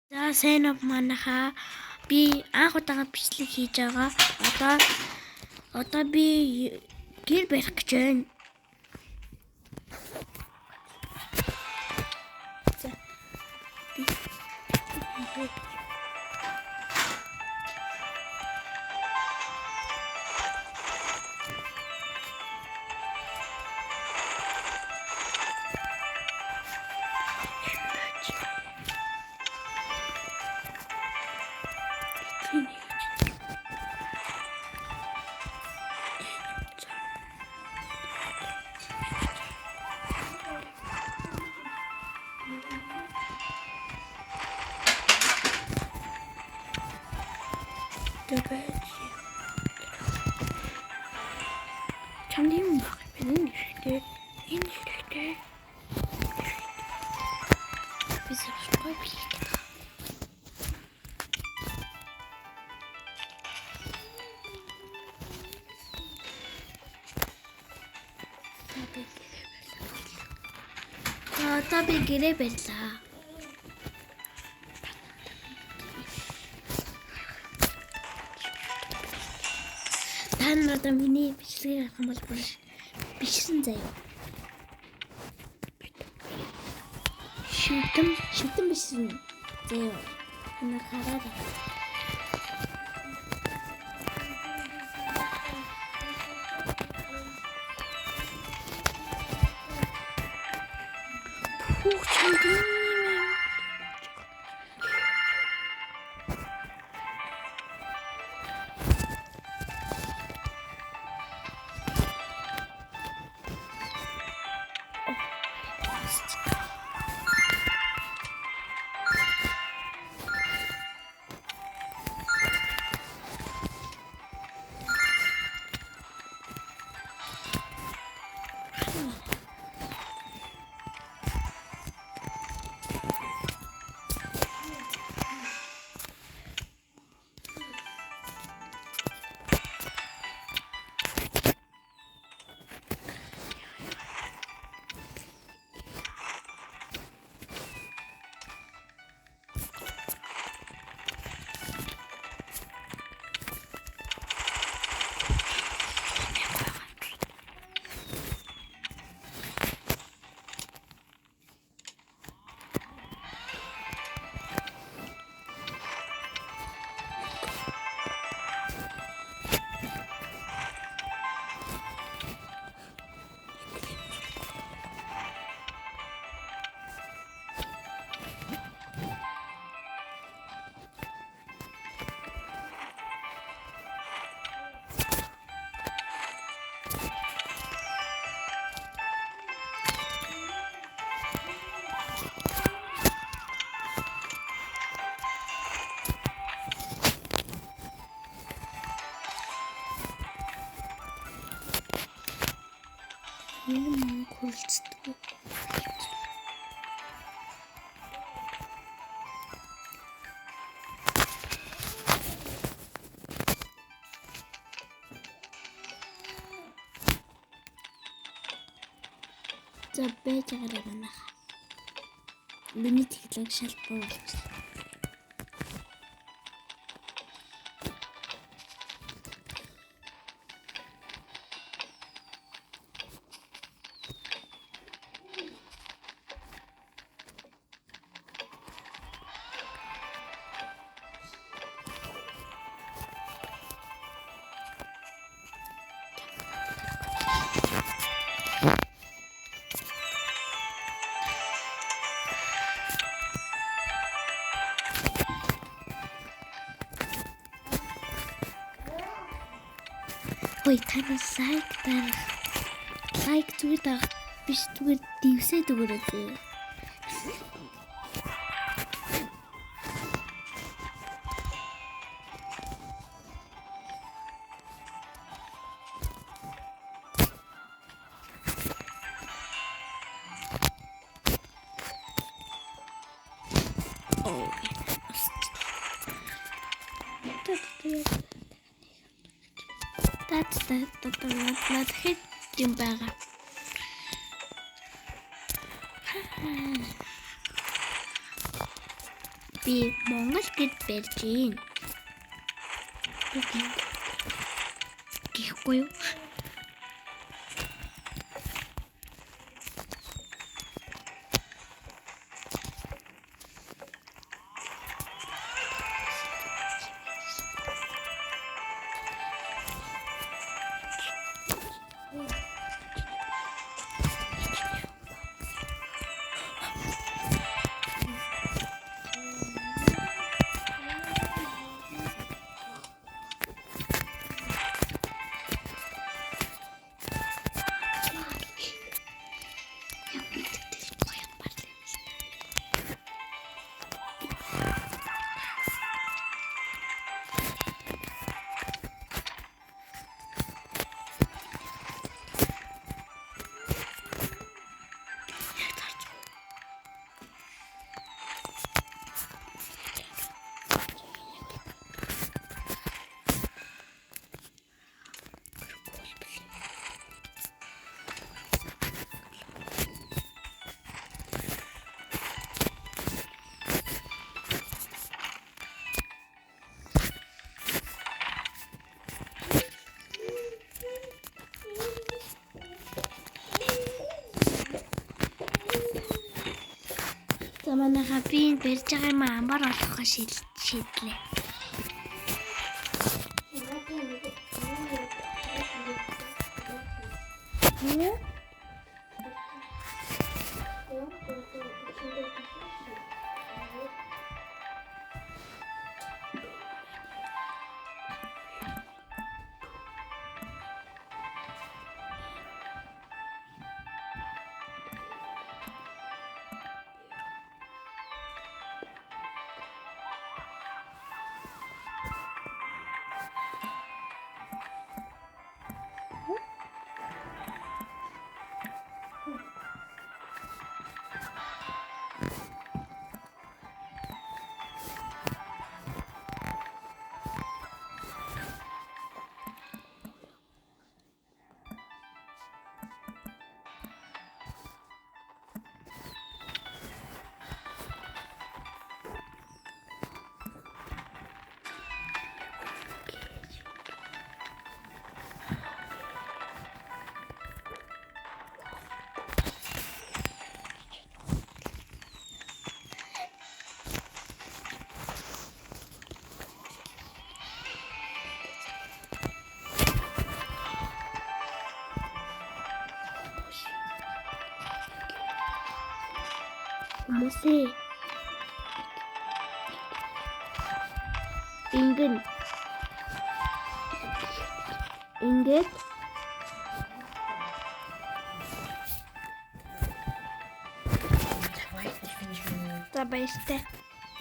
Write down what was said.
За сайн уу манайхаа. Би анх удаага бичлэг хийж байгаа. Одоо би гэр барих гэж байна. За. Чамд юм баг. Энэ хэрэгтэй. Би subscribe хийх. Одоо би гэрээ барьлаа. Та нартай миний бичлэгийг авах юм бол бичсэн заяа. Шүтэн бичсэн заяа. Энэ хараад. Юм хурцдаг. За байж байгаа манайха. Миний тэглэг шалбар болгосон. Ой, таны лайк зүгээр даа биш зүгээр дивсээ дүүрээ. Oh. Надад хэд юм байгаа. би Монгол гэд барьж гин. Гэхгүй юу? Замааныхаа би энэ барьж байгаа юм амар олохоо шийдлээ. Хүмүүсээ ингээд за баяртай.